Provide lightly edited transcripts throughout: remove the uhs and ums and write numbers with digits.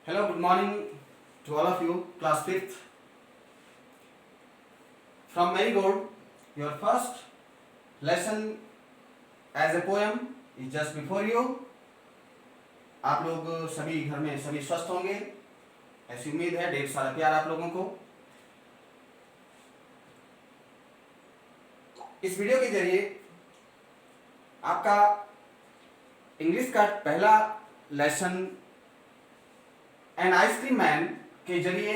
Hello, good morning to all of you, class 5th. From Marigold, your first lesson as a poem is just before you. आप लोग सभी घर में सभी स्वस्थ होंगे ऐसी उम्मीद है। ढेर सारा प्यार आप लोगों को। इस वीडियो के जरिए आपका इंग्लिश का पहला लेसन एन आइसक्रीम मैन के जरिए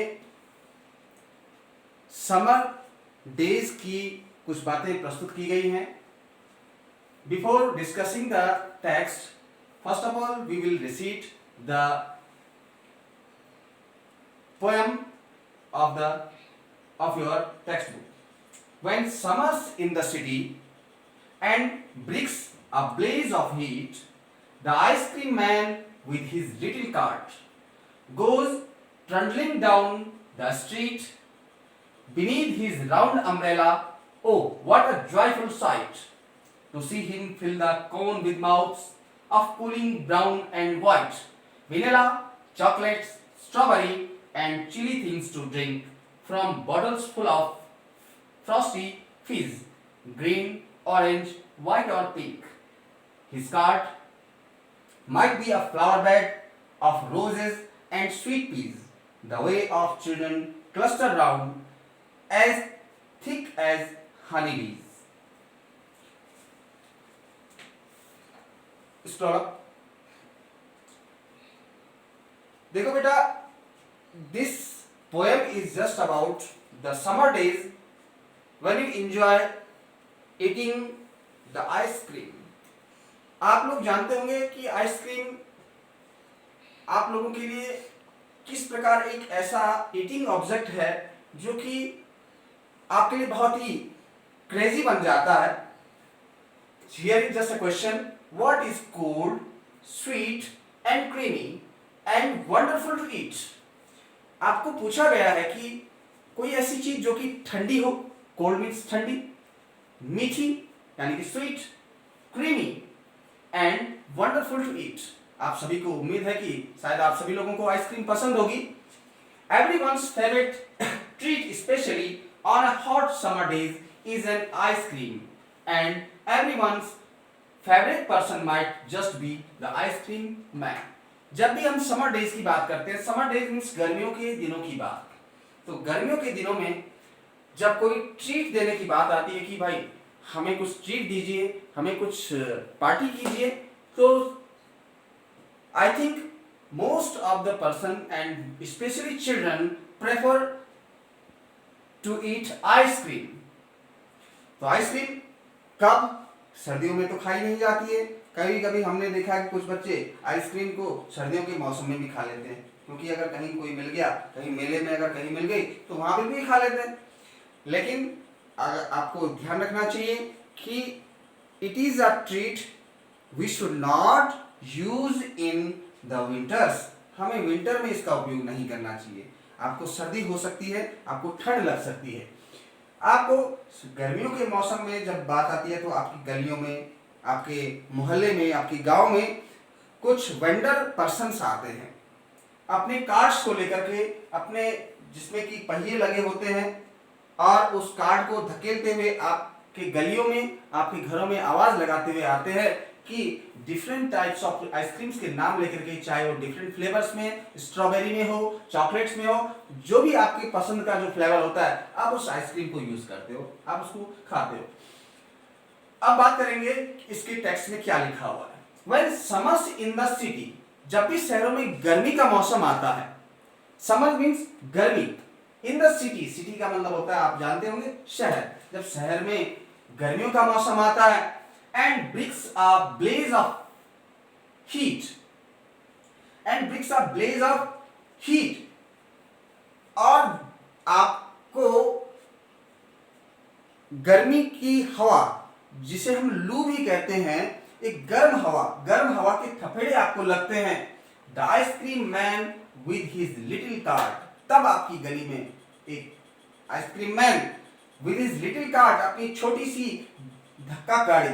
समर डेज की कुछ बातें प्रस्तुत की गई हैं। Before discussing the text, first of all we will recite the poem of your textbook. When summer's in the city and bricks a blaze of heat, the ice cream man with his little cart goes trundling down the street beneath his round umbrella. Oh, what a joyful sight to see him fill the cone with mouths of cooling brown and white, vanilla, chocolates, strawberry and chili things to drink from bottles full of frosty fizz, green, orange, white or pink. His cart might be a flower bed of roses and sweet peas, the way of children cluster round, as thick as honeybees. Stop. देखो बेटा, this poem is just about the summer days when you enjoy eating the ice cream. आप लोग जानते होंगे कि ice cream आप लोगों के लिए किस प्रकार एक ऐसा ईटिंग ऑब्जेक्ट है जो कि आपके लिए बहुत ही क्रेजी बन जाता है। Here is just a question, what is cold, sweet and creamy and wonderful to eat? आपको पूछा गया है कि कोई ऐसी चीज जो कि ठंडी हो, कोल्ड मीन्स ठंडी, मीठी यानी कि sweet, creamy and wonderful to eat. आप सभी को उम्मीद है कि शायद आप सभी लोगों को आइसक्रीम पसंद होगी। Everyone's favorite treat, especially on a hot summer days, is an ice cream, and everyone's favourite person might just be the ice cream man. जब भी हम समर डेज की बात करते हैं, समर डेज मीन्स गर्मियों के दिनों की बात, तो गर्मियों के दिनों में जब कोई ट्रीट देने की बात आती है कि भाई हमें कुछ ट्रीट दीजिए, हमें कुछ पार्टी कीजिए, तो I think most of the person and specially children prefer to eat ice cream. तो आइसक्रीम कब? सर्दियों में तो खाई नहीं जाती है। कभी कभी हमने देखा है कि कुछ बच्चे आइसक्रीम को सर्दियों के मौसम में भी खा लेते हैं, क्योंकि अगर कहीं कोई मिल गया, कहीं मेले में अगर कहीं मिल गई तो वहां पर भी खा लेते हैं। लेकिन आपको ध्यान रखना चाहिए कि it is a treat we should not use in the winters. हमें विंटर में इसका उपयोग नहीं करना चाहिए। आपको सर्दी हो सकती है, आपको ठंड लग सकती है। आपको गर्मियों के मौसम में जब बात आती है तो आपकी गलियों में, आपके मोहल्ले में, आपके गांव में कुछ वेंडर पर्सन्स आते हैं अपने कार्ड्स को लेकर के, अपने जिसमें कि पहिए लगे होते हैं, और उस कार्ड को धकेलते हुए आपके गलियों में, आपके घरों में आवाज लगाते हुए आते हैं कि डिफरेंट टाइप्स ऑफ आइसक्रीम्स के नाम लेकर के, चाहे वो डिफरेंट फ्लेवर्स में, स्ट्रॉबेरी में हो, चॉकलेट्स में हो, जो भी आपके पसंद का जो फ्लेवर होता है, आप उस आइसक्रीम को यूज करते हो, आप उसको खाते हो। अब बात करेंगे इसके टेक्स्ट में क्या लिखा हुआ है। When summers in the city, जब भी शहरों में गर्मी का मौसम आता है, समर मीन्स गर्मी, इन द सिटी, सिटी का मतलब होता है आप जानते होंगे शहर। जब शहर में गर्मियों का मौसम आता है, and bricks a blaze of heat, and bricks a blaze of heat, और आपको गर्मी की हवा, जिसे हम लू भी कहते हैं, एक गर्म हवा के थपेड़े आपको लगते हैं। The ice cream man with his little cart, तब आपकी गली में एक ice cream man with his little cart, अपनी छोटी सी धक्का गाड़ी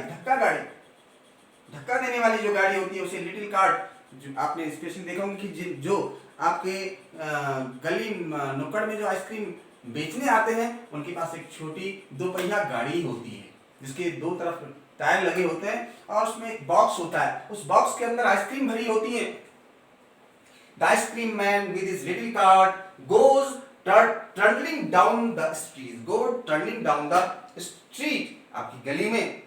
धक्का देने वाली जो गाड़ी होती है उसे लिटिल कार्ट, जो आपने स्पेशली देखा होगा कि जो आपके गली नुक्कड़ में जो आइसक्रीम बेचने आते हैं उनके पास एक छोटी 2 पहिया गाड़ी होती है जिसके 2 तरफ टायर लगे होते हैं और उसमें एक बॉक्स होता है, उस बॉक्स के अंदर आइसक्रीम भरी होती है। The ice cream man with his little cart goes turning down the street. आपकी गली में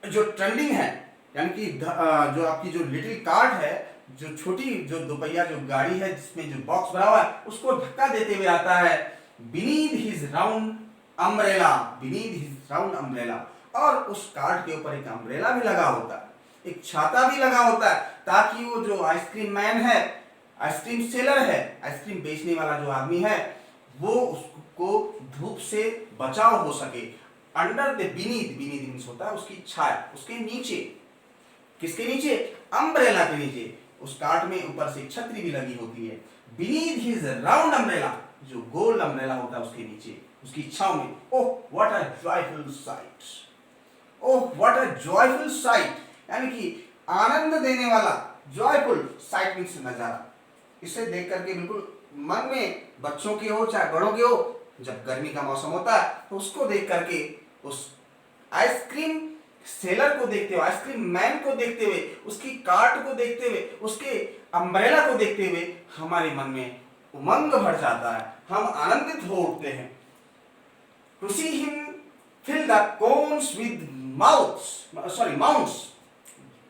जो टर्निंग है यानी कि जो आपकी जो लिटिल कार्ट है, जो छोटी जो 2 पहिया जो गाड़ी है जिसमें जो बॉक्स भरा हुआ है उसको धक्का देते हुए आता है। बीनीथ हिज राउंड अम्ब्रेला, और उस कार्ट के ऊपर एक अम्ब्रेला भी लगा होता है, एक छाता भी लगा होता है ताकि वो जो आइसक्रीम मैन है, आइसक्रीम सेलर है, आइसक्रीम बेचने वाला जो आदमी है, वो उसको धूप से बचाव हो सके। अंडर द बीनीथ मीन्स होता है उसकी छाया, उसके नीचे, किसके नीचे? अम्ब्रेला के नीचे। उस कार्ट में ऊपर से छतरी भी लगी होती है। बीनीथ हिज राउंड अम्ब्रेला, जो गोल अम्ब्रेला होता है उसके नीचे, उसकी छांव में। Oh what a joyful site, oh what a joyful site, यानी कि आनंद देने वाला, जॉयफुल साइट मीन्स नजारा। इसे देख करके बिल्कुल मन में, बच्चों के हो चाहे बड़ों के हो, जब गर्मी का मौसम होता है तो उसको देख करके, उस आइसक्रीम सेलर को देखते हुए, आइसक्रीम मैन को देखते हुए, उसकी कार्ट को देखते हुए, उसके अम्ब्रेला को देखते हुए हमारे मन में उमंग भर जाता है, हम आनंदित हो उठते हैं। To see him fill the cones with mounds,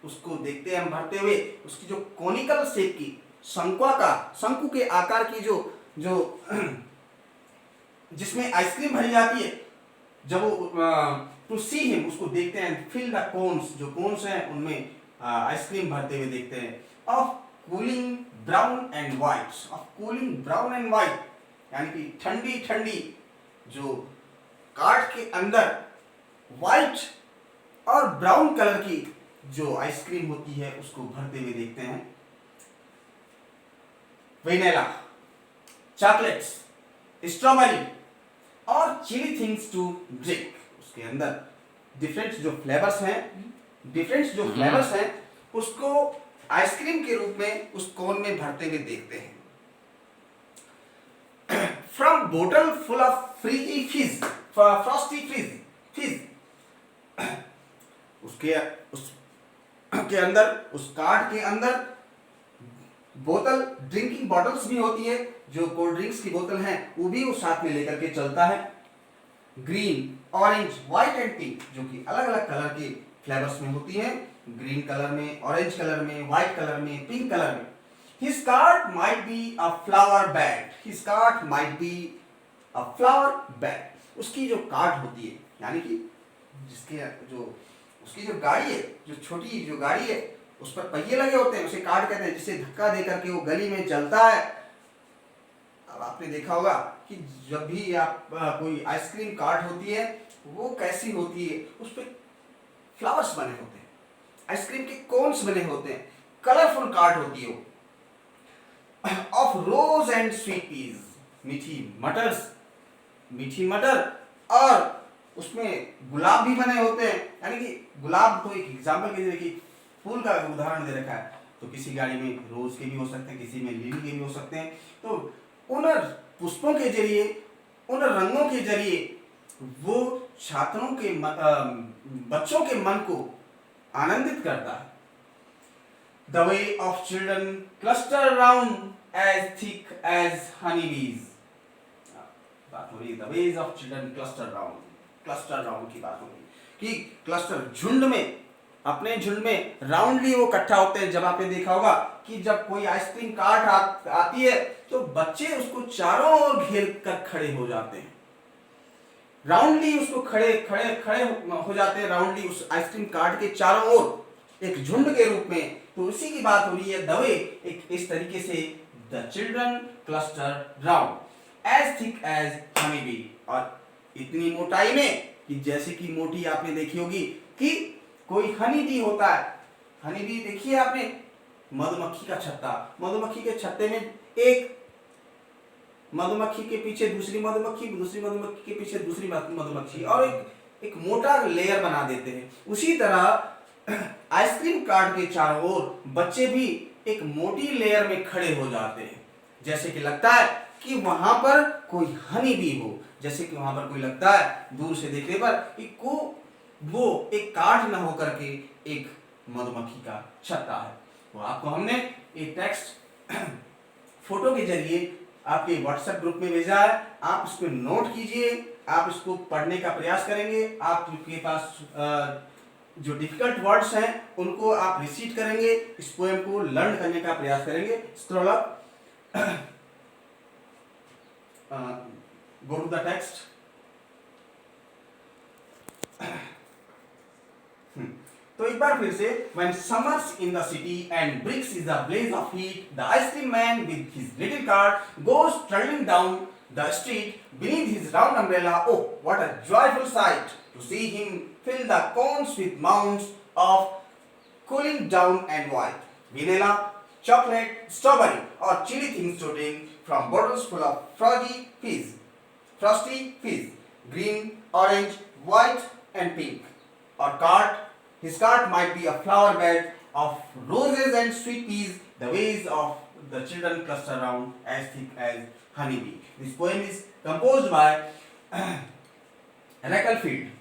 उसको देखते हैं हम भरते हुए, उसकी जो कोनिकल शेप की, शंकु के आकार की जो जिसमें आइसक्रीम भरी जाती है, जब वो टू सी हिम, उसको देखते हैं, फिल द कोन्स, जो कोन्स हैं उनमें आइसक्रीम भरते हुए देखते हैं, of cooling brown and white, यानी कि ठंडी ठंडी जो कार्ट के अंदर व्हाइट और ब्राउन कलर की जो आइसक्रीम होती है उसको भरते हुए देखते हैं। वेनिला, चॉकलेट्स, स्ट्रॉबेरी और चिली थिंग्स टू ड्रिंक, उसके अंदर डिफरेंट जो फ्लेवर्स हैं उसको आइसक्रीम के रूप में उस कोन में भरते हुए देखते हैं। फ्रॉम बोतल फुल ऑफ फ्रीजी फिज, फ्रॉस्टी फिज, उसके अंदर, उस कार्ट के अंदर बोतल, ड्रिंकिंग बॉटल्स भी होती है, जो कोल्ड ड्रिंक्स की बोतल हैं वो भी वो साथ में लेकर के चलता है। Green, orange, white and pink, जो कि अलग अलग कलर के फ्लेवर्स में होती हैं, ग्रीन कलर में, ऑरेंज कलर में, व्हाइट कलर में, पिंक कलर में। His cart might be a flower bag, उसकी जो कार्ट होती है, यानी कि उसकी जो गाड़ी है, जो छोटी जो गाड़ी है, उस पर पहिए लगे होते हैं, उसे कार्ट कहते हैं, जिसे धक्का दे करके वो गली में चलता है। अब आपने देखा होगा कि जब भी आप कोई आइसक्रीम कार्ट होती है वो कैसी होती है, उस पर फ्लावर्स बने होते हैं, आइसक्रीम के कोन्स बने होते हैं, कलरफुल कार्ट होती है वो। Of rose and sweet peas, मीठी मटर और उसमें गुलाब भी बने होते हैं, यानी कि गुलाब तो एक एग्जाम्पल के लिए देखिए, फूल का उदाहरण दे रखा है, तो किसी गाड़ी में रोज के भी हो सकते हैं, किसी में लिली के भी हो सकते हैं। तो उन पुष्पों के जरिए, उन रंगों के जरिए वो छात्रों के बच्चों के मन को आनंदित करता है। The way of children cluster round as thick as honeybees, बात हो रही है the ways of children cluster round की बात हो रही कि क्लस्टर, झुंड में, अपने झुंड में राउंडली वो इकट्ठा होते हैं। जब आपने देखा होगा कि जब कोई आइसक्रीम कार्ट आती है तो बच्चे उसको चारों ओर घेर कर खड़े हो जाते हैं, राउंडली उसको खड़े हो जाते हैं, राउंडली उस आइसक्रीम कार्ट के चारों ओर एक झुंड के रूप में। तो उसी की बात हो रही है, द वे, एक इस तरीके से the children cluster round as thick as honey bee, और इतनी मोटाई में कि जैसे कि मोटी आपने देखी होगी कि कोई हनी बी होता है, हनी बी देखिए आपने, मधुमक्खी का छत्ता, मधुमक्खी के छत्ते में एक मधुमक्खी के पीछे दूसरी मधुमक्खी, दूसरी मधुमक्खी के पीछे दूसरी मधुमक्खी, और एक मोटा लेयर बना देते हैं। उसी तरह आइसक्रीम कार्ट के चारों ओर बच्चे भी एक मोटी लेयर में खड़े हो जाते हैं, जैसे कि लगता है कि वहां पर कोई हनी भी हो, जैसे कि वहां पर कोई लगता है दूर से देखने पर कि वो एक काठ ना होकर के एक मधुमक्खी का छत्ता है। तो आपको हमने एक टेक्स्ट फोटो के जरिए आपके व्हाट्सएप ग्रुप में भेजा है, आप इसको नोट कीजिए, आप इसको पढ़ने का प्रयास करेंगे, आपके पास जो डिफिकल्ट वर्ड्स हैं उनको आप रिसीट करेंगे, इस पोएम को लर्न करने का प्रयास करेंगे। Scroll up, go to the text. तो एक बार फिर से, when summers in the city and bricks is a blaze of heat, the ice cream man with his little cart goes trundling down the street beneath his round umbrella. Oh, what a joyful sight to see him fill the cones with mounds of cooling down and white vanilla, chocolate, strawberry, or chili things toting from bottles full of frosty fizz, green, orange, white, and pink. Or his cart might be a flower bed of roses and sweet peas. The ways of the children cluster around as thick as honeybee. This poem is composed by Racklefield.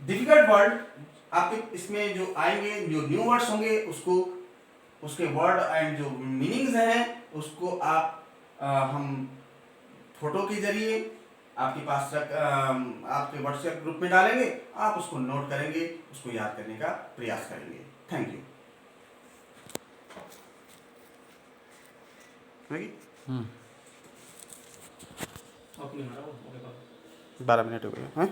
Difficult word आपके इसमें जो आएंगे, जो new words होंगे उसको, उसके word and जो meanings हैं उसको आप हम फोटो के जरिए आपके पास आपके व्हाट्सएप ग्रुप में डालेंगे, आप उसको नोट करेंगे, उसको याद करने का प्रयास करेंगे। Thank you. 12 मिनट हो गए हैं।